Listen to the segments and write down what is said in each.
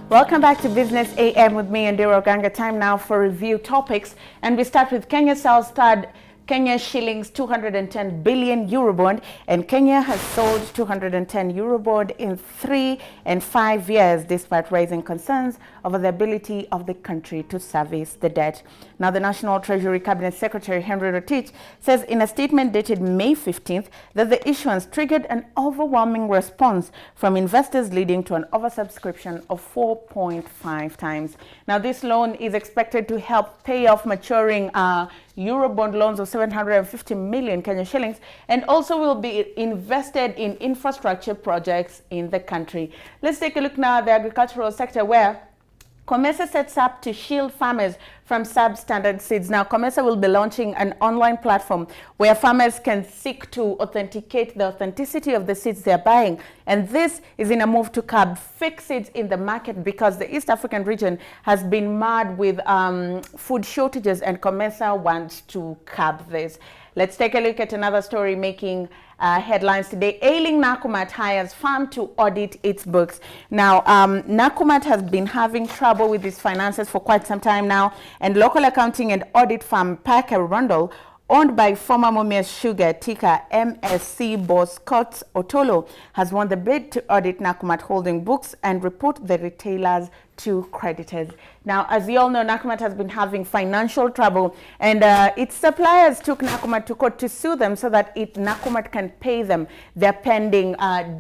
Welcome back to Business AM with me and Dero Ganga. Time now for review topics, and we start with Kenya sells third Kenya shillings 210 billion Eurobond, and Kenya has sold 210 Eurobond in 3 and 5 years, despite raising concerns over the ability of the country to service the debt. Now, the National Treasury Cabinet Secretary Henry Rotich says in a statement dated May 15th that the issuance triggered an overwhelming response from investors, leading to an oversubscription of 4.5 times. Now, this loan is expected to help pay off maturing Eurobond loans of 750 million Kenya shillings, and also will be invested in infrastructure projects in the country. Let's take a look now at the agricultural sector, where COMESA sets up to shield farmers from substandard seeds. Now, COMESA will be launching an online platform where farmers can seek to authenticate the authenticity of the seeds they're buying. And this is in a move to curb fake seeds in the market, because the East African region has been marred with food shortages, and COMESA wants to curb this. Let's take a look at another story making headlines today. Ailing Nakumatt hires firm to audit its books. Now, Nakumatt has been having trouble with his finances for quite some time now, and local accounting and audit firm Parker Rundle, owned by former Mumias Sugar ticker MSC boss Scott Otolo, has won the bid to audit Nakumatt holding books and report the retailers to creditors. Now, as you all know, Nakumatt has been having financial trouble, and its suppliers took Nakumatt to court to sue them so that Nakumatt can pay them their pending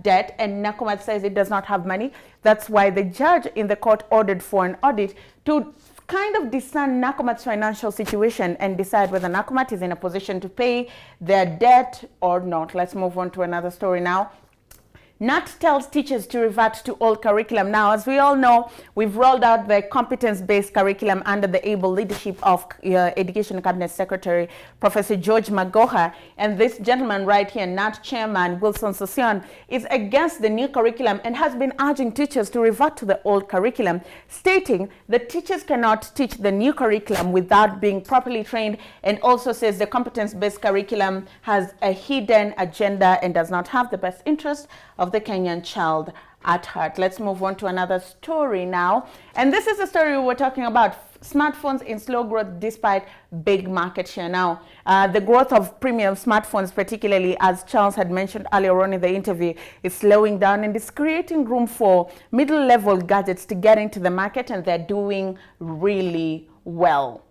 debt, and Nakumatt says it does not have money. That's why the judge in the court ordered for an audit to kind of discern Nakumatt's financial situation and decide whether Nakumatt is in a position to pay their debt or not. Let's move on to another story now. NAT tells teachers to revert to old curriculum. Now, as we all know, we've rolled out the competence-based curriculum under the able leadership of Education Cabinet Secretary Professor George Magoha. And this gentleman right here, NAT Chairman Wilson Sosion, is against the new curriculum and has been urging teachers to revert to the old curriculum, stating that teachers cannot teach the new curriculum without being properly trained, and also says the competence-based curriculum has a hidden agenda and does not have the best interest of the Kenyan child at heart. Let's move on to another story now. And this is a story we were talking about. Smartphones in slow growth despite big market share. Now, the growth of premium smartphones, particularly as Charles had mentioned earlier on in the interview, is slowing down and is creating room for middle-level gadgets to get into the market, and they're doing really well.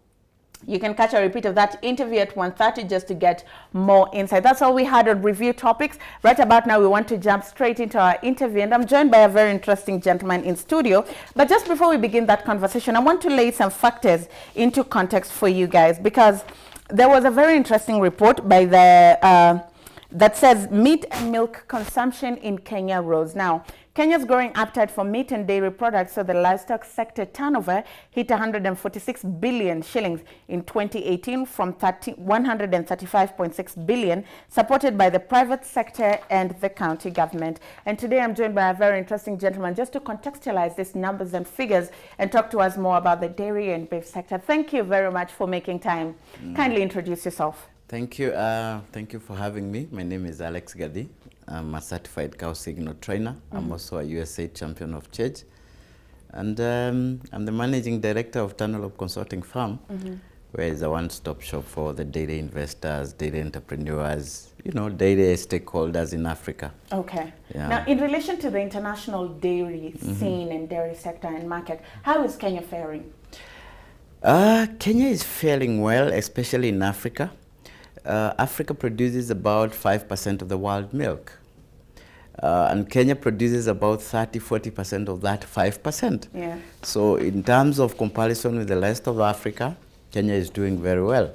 You can catch a repeat of that interview at 1:30 just to get more insight. That's all we had on review topics. Right about now, we want to jump straight into our interview, and I'm joined by a very interesting gentleman in studio. But just before we begin that conversation, I want to lay some factors into context for you guys, because there was a very interesting report by the that says meat and milk consumption in Kenya rose. Now, Kenya's growing appetite for meat and dairy products, so the livestock sector turnover hit 146 billion shillings in 2018 from 135.6 billion, supported by the private sector and the county government. And today I'm joined by a very interesting gentleman just to contextualize these numbers and figures and talk to us more about the dairy and beef sector. Thank you very much for making time. Kindly introduce yourself. Thank you. Thank you for having me. My name is Alex Gathii. I'm a certified cow signal trainer. I'm also a USA champion of change. And I'm the managing director of Tunnel Consulting Firm, where it's a one-stop shop for the dairy investors, dairy entrepreneurs, you know, dairy stakeholders in Africa. Okay. Yeah. Now, in relation to the international dairy scene and dairy sector and market, how is Kenya faring? Kenya is faring well, especially in Africa. Africa produces about 5% of the world milk. And Kenya produces about 30–40% of that 5%. Yeah. So in terms of comparison with the rest of Africa, Kenya is doing very well.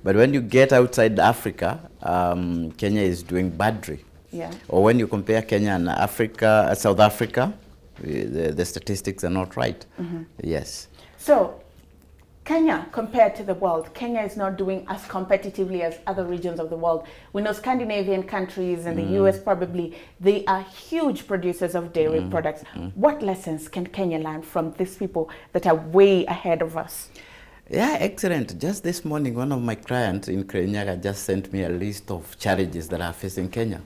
But when you get outside Africa, Kenya is doing badly. Yeah. Or when you compare Kenya and Africa, South Africa, the statistics are not right. Yes. So, Kenya, compared to the world, Kenya is not doing as competitively as other regions of the world. We know Scandinavian countries and the US probably, they are huge producers of dairy products. What lessons can Kenya learn from these people that are way ahead of us? Yeah, excellent. Just this morning, one of my clients in Kirinyaga just sent me a list of challenges that are facing Kenya.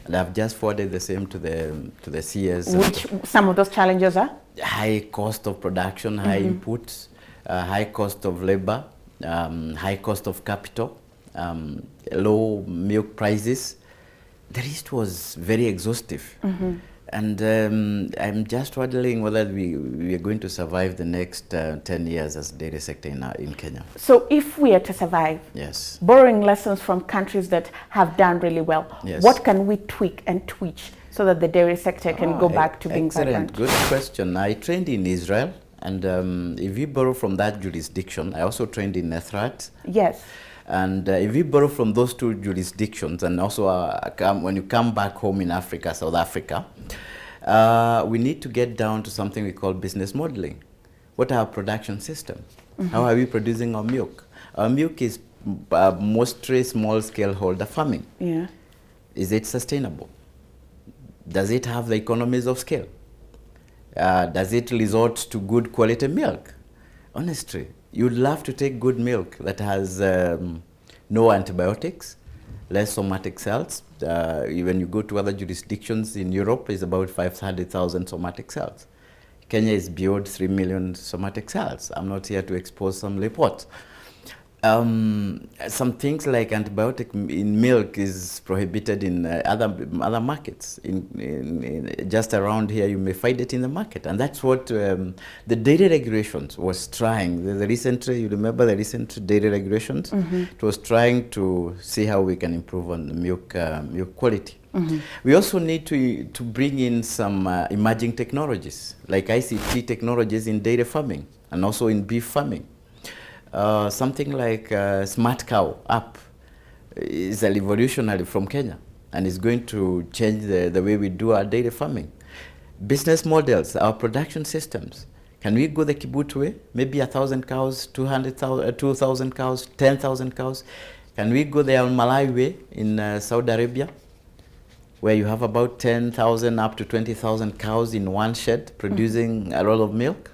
And I've just forwarded the same to the CS. Which some of those challenges are? high cost of production, high inputs, high cost of labor, high cost of capital, low milk prices. The list was very exhaustive. And I'm just wondering whether we are going to survive the next 10 years as dairy sector in Kenya. So if we are to survive, Yes. borrowing lessons from countries that have done really well, Yes. what can we tweak and twitch so that the dairy sector can go back to being vibrant? Good question. I trained in Israel, and if we borrow from that jurisdiction, I also trained in Ethrat. Yes. And if we borrow from those two jurisdictions, and also when you come back home in Africa, South Africa, we need to get down to something we call business modeling. What are our production systems? How are we producing our milk? Our milk is mostly small-scale holder farming. Yeah. Is it sustainable? Does it have the economies of scale? Does it resort to good quality milk? Honestly, you'd love to take good milk that has no antibiotics, less somatic cells. When you go to other jurisdictions in Europe, it's about 500,000 somatic cells. Kenya is beyond 3 million somatic cells. I'm not here to expose some reports. Some things like antibiotic in milk is prohibited in other markets. In just around here, you may find it in the market, and that's what the dairy regulations was trying. The recent, you remember the recent dairy regulations? It was trying to see how we can improve on the milk quality. We also need to bring in some emerging technologies, like ICT technologies in dairy farming and also in beef farming. Something like Smart Cow app is a revolutionary from Kenya, and is going to change the way we do our dairy farming. Business models, our production systems. Can we go the Kibut way? Maybe 1,000 cows, 2,000 cows, 10,000 cows. Can we go the Al-Malai way in Saudi Arabia, where you have about 10,000 up to 20,000 cows in one shed producing a lot of milk?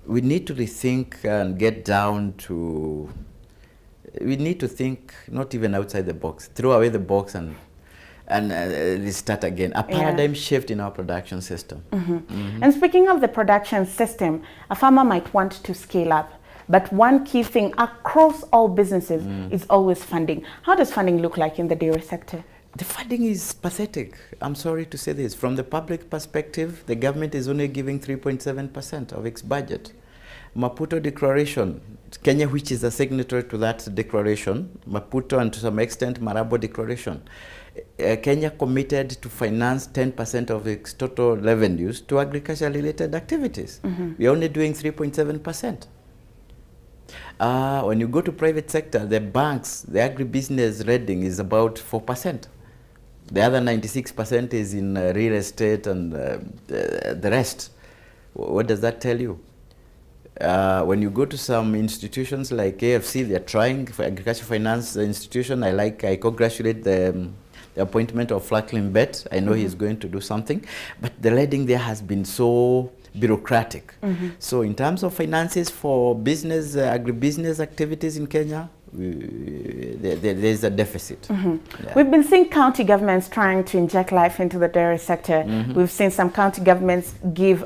We need to rethink and get down to, we need to think not even outside the box, throw away the box and restart again. A paradigm shift in our production system. And speaking of the production system, a farmer might want to scale up, but one key thing across all businesses is always funding. How does funding look like in the dairy sector? The funding is pathetic. I'm sorry to say this. From the public perspective, the government is only giving 3.7% of its budget. Maputo Declaration, Kenya, which is a signatory to that declaration, Maputo and to some extent Marabo Declaration, Kenya committed to finance 10% of its total revenues to agriculture-related activities. We are only doing 3.7%. When you go to private sector, the banks, the agribusiness rating is about 4%. The other 96% is in real estate and the rest. What does that tell you? When you go to some institutions like AFC, they're trying for agriculture finance institution. I congratulate the appointment of Franklin Bett. I know he's going to do something, but the leading there has been so bureaucratic. So in terms of finances for business, agribusiness activities in Kenya, there's a deficit. Yeah. We've been seeing county governments trying to inject life into the dairy sector. We've seen some county governments give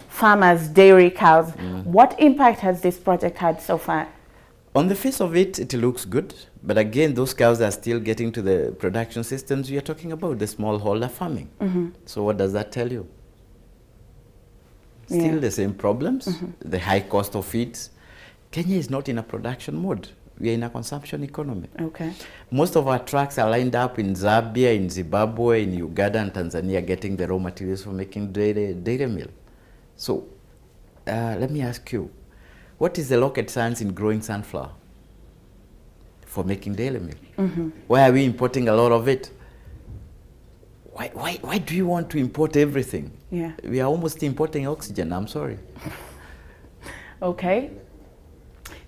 farmers dairy cows. What impact has this project had so far? On the face of it, it looks good. But again, those cows are still getting to the production systems we are talking about, the smallholder farming. So what does that tell you? Still the same problems, the high cost of feeds. Kenya is not in a production mode. We are in a consumption economy. Okay. Most of our trucks are lined up in Zambia, in Zimbabwe, in Uganda and Tanzania, getting the raw materials for making dairy meal. So let me ask you, what is the rocket science in growing sunflower for making dairy meal? Why are we importing a lot of it? Why do you want to import everything? Yeah. We are almost importing oxygen, I'm sorry. Okay.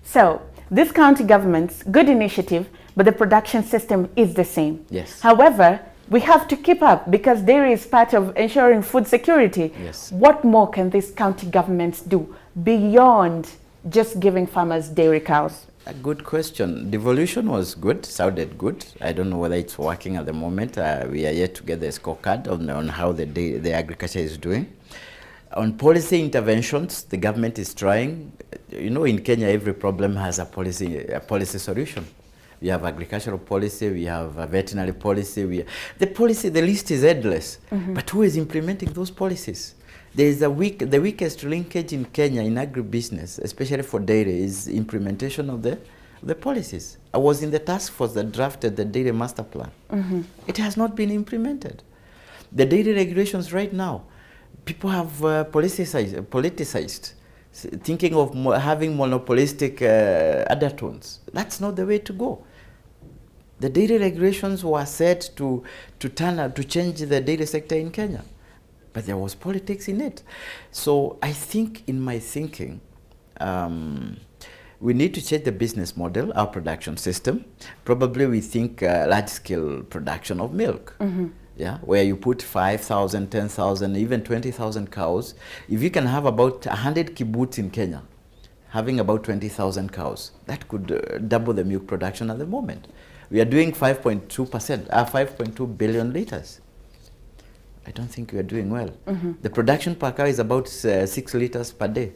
So, this county government's good initiative, but the production system is the same. Yes. However, we have to keep up because dairy is part of ensuring food security. Yes. What more can these county governments do beyond just giving farmers dairy cows? A good question. Devolution was good, sounded good. I don't know whether it's working at the moment. We are yet to get the scorecard on how the agriculture is doing. On policy interventions, the government is trying. You know, in Kenya, every problem has a policy solution. We have agricultural policy, we have a veterinary policy. The list is endless. But who is implementing those policies? There is the weakest linkage in Kenya in agribusiness, especially for dairy, is implementation of the policies. I was in the task force that drafted the dairy master plan. It has not been implemented. The dairy regulations right now, people have politicized, thinking of having monopolistic undertones. That's not the way to go. The dairy regulations were set to change the dairy sector in Kenya, but there was politics in it. So I think, in my thinking, we need to change the business model, our production system. Probably we think large-scale production of milk. Yeah, where you put 5,000, 10,000, even 20,000 cows. If you can have about 100 kibbutz in Kenya, having about 20,000 cows, that could double the milk production at the moment. We are doing 5.2 billion liters. I don't think we are doing well. The production per cow is about 6 liters per day.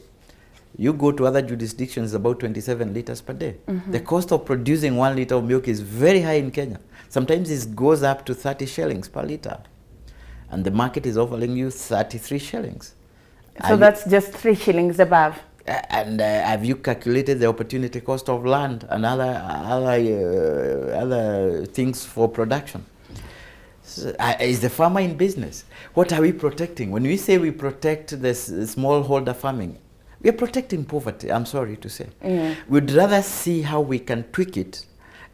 You go to other jurisdictions, about 27 liters per day. The cost of producing 1 liter of milk is very high in Kenya. Sometimes it goes up to 30 shillings per liter. And the market is offering you 33 shillings. So that's just 3 shillings above. And have you calculated the opportunity cost of land and other things for production? So, is the farmer in business? What are we protecting? When we say we protect this smallholder farming, we are protecting poverty, I'm sorry to say. We'd rather see how we can tweak it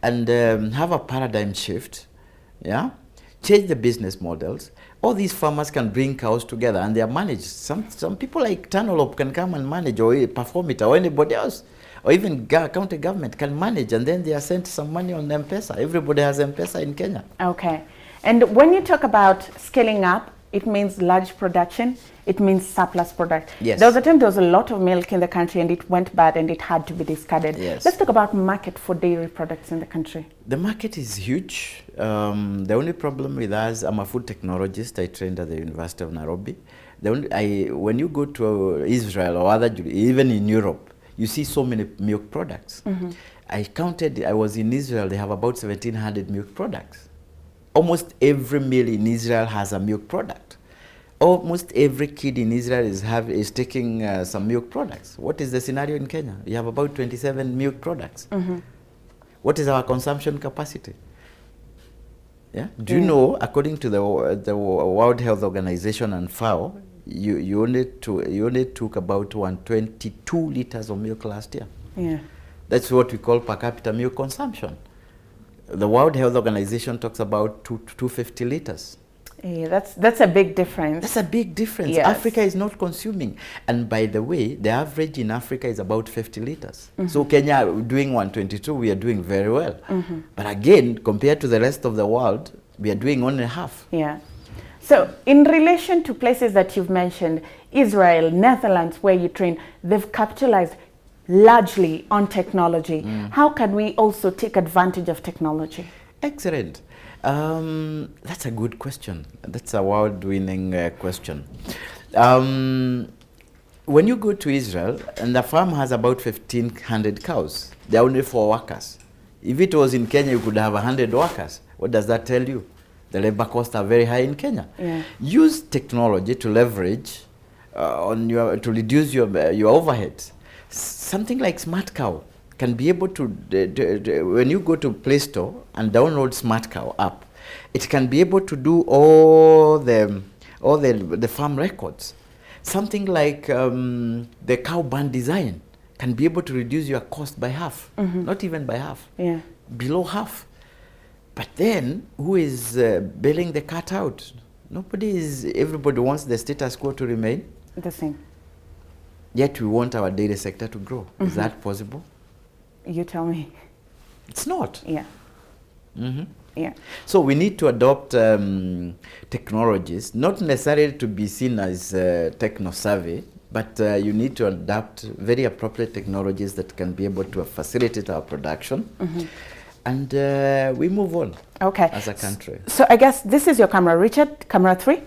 and have a paradigm shift, yeah? Change the business models. All these farmers can bring cows together and they are managed. Some people like Tanolop can come and manage, or perform it, or anybody else, or even county government can manage, and then they are sent some money on M-Pesa. Everybody has M-Pesa in Kenya. Okay. And when you talk about scaling up, it means large production, it means surplus product. Yes. There was a time there was a lot of milk in the country and it went bad and it had to be discarded. Yes. Let's talk about market for dairy products in the country. The market is huge. The only problem with us, I'm a food technologist. I trained at the University of Nairobi. When you go to Israel or even in Europe, you see so many milk products. I was in Israel, they have about 1,700 milk products. Almost every meal in Israel has a milk product. Almost every kid in Israel is taking some milk products. What is the scenario in Kenya? You have about 27 milk products. What is our consumption capacity? Yeah. Do you know, according to the World Health Organization and FAO, you only took about 122 liters of milk last year. Yeah. That's what we call per capita milk consumption. The World Health Organization talks about 250 liters. Yeah, that's a big difference. That's a big difference. Yes. Africa is not consuming. And by the way, the average in Africa is about 50 liters. So Kenya doing 122, we are doing very well. But again, compared to the rest of the world, we are doing only half. Yeah. So in relation to places that you've mentioned, Israel, Netherlands, where you train, they've capitalized largely on technology. How can we also take advantage of technology? Excellent. That's a good question. That's a award-winning question. When you go to Israel, and the farm has about 1,500 cows, there are only 4 workers. If it was in Kenya, you could have 100 workers. What does that tell you? The labor costs are very high in Kenya. Yeah. Use technology to leverage to reduce your overheads. Something like Smart Cow can be able to, when you go to Play Store and download Smart Cow app, it can be able to do all the farm records. Something like the cow barn design can be able to reduce your cost by half, not even by half, below half. But then, who is bailing the cat out? Everybody wants the status quo to remain the same. Yet we want our dairy sector to grow. Is that possible? You tell me. It's not. Yeah. Yeah. So we need to adopt technologies, not necessarily to be seen as techno-savvy, but you need to adapt very appropriate technologies that can be able to facilitate our production. And we move on as a country. So I guess this is your camera, Richard, camera 3.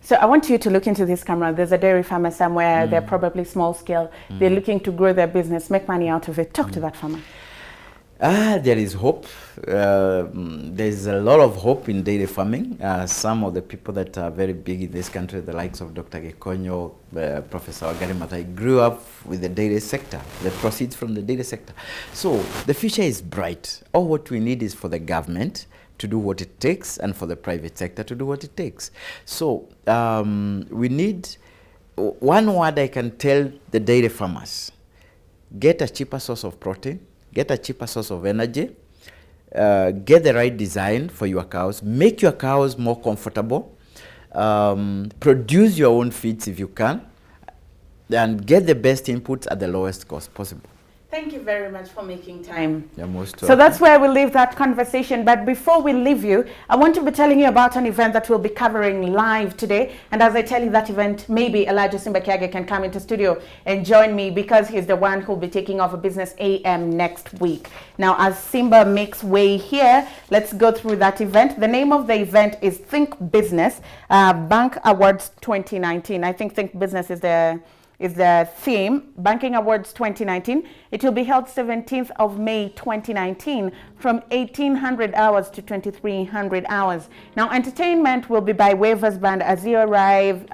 So I want you to look into this camera. There's a dairy farmer somewhere. They're probably small scale. They're looking to grow their business, make money out of it. Talk to that farmer. There is hope. There's a lot of hope in dairy farming. Some of the people that are very big in this country, the likes of Dr. Gekonyo, Professor Gathii, grew up with the dairy sector, the proceeds from the dairy sector. So the future is bright. All what we need is for the government to do what it takes and for the private sector to do what it takes. So we need, one word I can tell the dairy farmers: get a cheaper source of protein, get a cheaper source of energy, get the right design for your cows, make your cows more comfortable, produce your own feeds if you can, and get the best inputs at the lowest cost possible. Thank you very much for making time. You're most welcome. So that's where we'll leave that conversation. But before we leave you, I want to be telling you about an event that we'll be covering live today. And as I tell you that event, maybe Elijah Simba Kiage can come into studio and join me, because he's the one who'll be taking over Business AM next week. Now, as Simba makes way here, let's go through that event. The name of the event is Think Business Bank Awards 2019. I think Think Business is the theme, Banking Awards 2019. It will be held 17th of May 2019 from 1800 hours to 2300 hours. Now, entertainment will be by Waivers Band as you arrive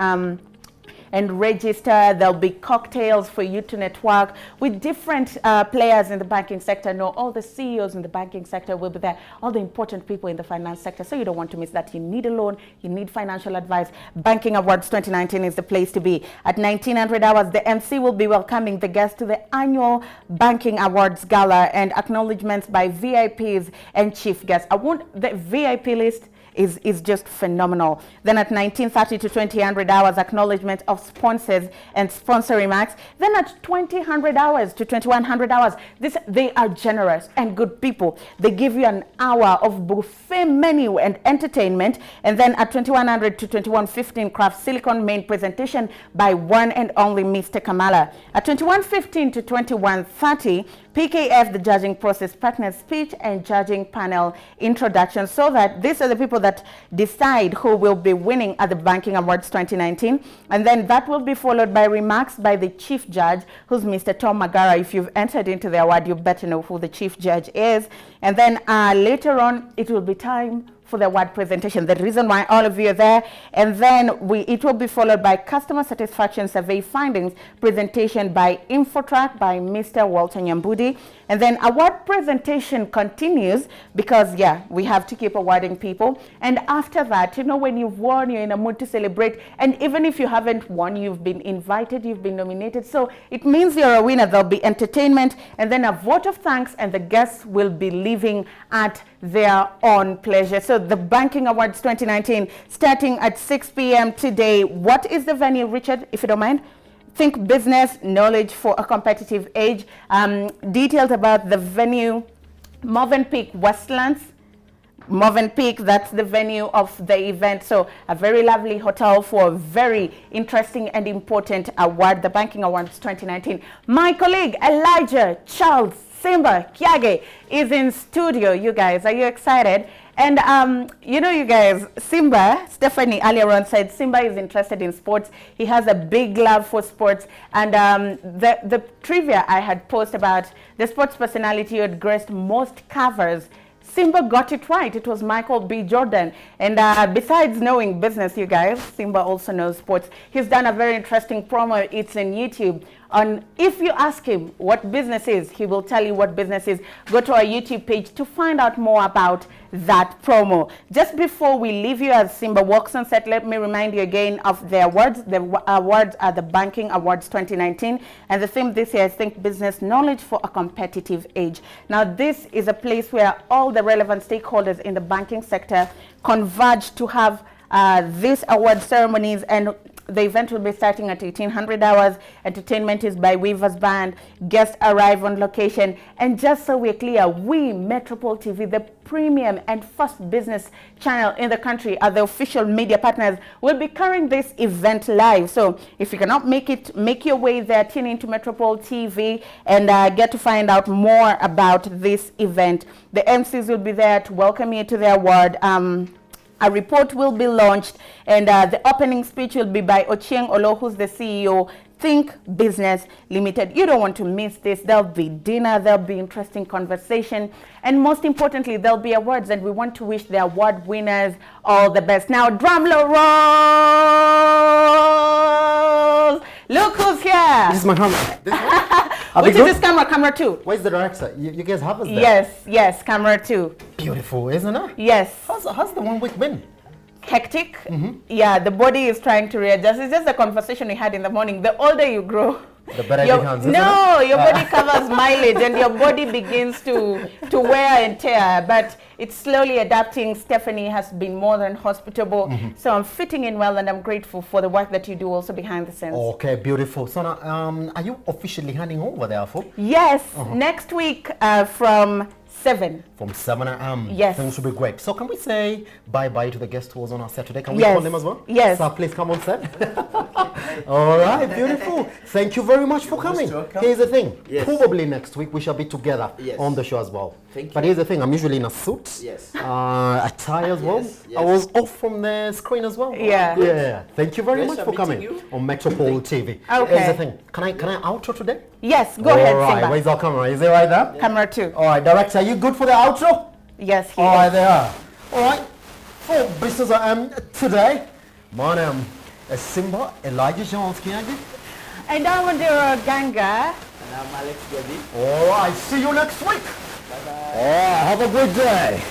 and register. There'll be cocktails for you to network with different players in the banking sector. No, all the CEOs in the banking sector will be there, all the important people in the finance sector. So you don't want to miss that. You need a loan, you need financial advice. Banking Awards 2019 is the place to be. At 1900 hours, the MC will be welcoming the guests to the annual Banking Awards Gala and acknowledgements by VIPs and chief guests. The VIP list is just phenomenal. Then at 1930 to 2000 hours, acknowledgement of sponsors and sponsor remarks. Then at 2000 hours to 2100 hours, they are generous and good people. They give you an hour of buffet menu and entertainment. And then at 2100 to 2115, Craft Silicon main presentation by one and only Mr. Kamala. At 2115 to 2130, PKF, the judging process partner, speech and judging panel introduction, so that these are the people that decide who will be winning at the Banking Awards 2019. And then that will be followed by remarks by the chief judge, who's Mr. Tom Magara. If you've entered into the award, you better know who the chief judge is. And then later on, it will be time for the award presentation, the reason why all of you are there. And then it will be followed by customer satisfaction survey findings presentation by Infotrack by Mr. Walter Nyambudi. And then award presentation continues, because we have to keep awarding people. And after that, when you've won, you're in a mood to celebrate. And even if you haven't won, you've been invited, you've been nominated. So it means you're a winner. There'll be entertainment and then a vote of thanks, and the guests will be leaving at their own pleasure. So the Banking Awards 2019 starting at 6 p.m. today. What is the venue, Richard, if you don't mind? Think Business, Knowledge for a Competitive Age. Details about the venue: Movenpick Westlands. Movenpick, that's the venue of the event. So a very lovely hotel for a very interesting and important award, the Banking Awards 2019. My colleague Elijah Charles Simba Kiage is in studio. You guys, are you excited? And you guys, Stephanie earlier on said Simba is interested in sports. He has a big love for sports. And the trivia I had posted about the sports personality who had graced most covers, Simba got it right. It was Michael B. Jordan. And besides knowing business, you guys, Simba also knows sports. He's done a very interesting promo. It's on YouTube. If you ask him what business is, he will tell you what business is. Go to our YouTube page to find out more about that promo. Just before we leave you, as Simba walks on set, let me remind you again of the awards. The awards are the Banking Awards 2019, and the theme this year is Think Business, Knowledge for a Competitive Age. Now, this is a place where all the relevant stakeholders in the banking sector converge to have these award ceremonies, and the event will be starting at 1800 hours. Entertainment is by Weaver's Band. Guests arrive on location. And just so we're clear, we, Metropole TV, the premium and first business channel in the country, are the official media partners. We'll be carrying this event live. So if you cannot make it, make your way there, tune into Metropole TV and get to find out more about this event. The MCs will be there to welcome you to the award. a report will be launched, and the opening speech will be by Ochieng Olo, who's the CEO, Think Business Limited. You don't want to miss this. There'll be dinner, there'll be interesting conversation, and most importantly, there'll be awards, and we want to wish the award winners all the best. Now, drum rolls! Look who's here! This is my camera. This one? Which is this camera? Camera 2. Where's the director? You guys have us there? Yes, camera 2. Beautiful, isn't it? Yes. How's the 1 week been? Hectic. Yeah, the body is trying to readjust. It's just the conversation we had in the morning. The older you grow, The better it becomes, isn't no, it? your body covers mileage and your body begins to wear and tear, but it's slowly adapting. Stephanie has been more than hospitable, so I'm fitting in well, and I'm grateful for the work that you do also behind the scenes. Okay, beautiful. So now, are you officially handing over therefore? Yes, next week from 7. From 7 a.m. Yes. Things should be great. So can we say bye-bye to the guest who was on our set today? Can we Yes. call them as well? Yes. So please come on set. All right, beautiful. Thank you very much for coming. welcome. Here's the thing. Yes. Probably next week we shall be together Yes. on the show as well. Thank But you. here's the thing. I'm usually in a suit. Yes. A tie as well. Yes, I yes. was off from the screen as well. Yeah. Yeah. Thank you very Pleasure much for coming meeting you. on Metropole TV. Okay. Here's the thing. Can I outro today? Yes, go ahead, All right. Simba. Where's our camera? Is it right there? Camera 2. All right, director, are you good for the outro? Yes, he All is. right, they are. All right, for Business today, my name is Simba Elijah Johnski. And I'm Andira Ganga. And I'm Alex Gathii. All right, see you next week. Bye-bye. All right, have a good day.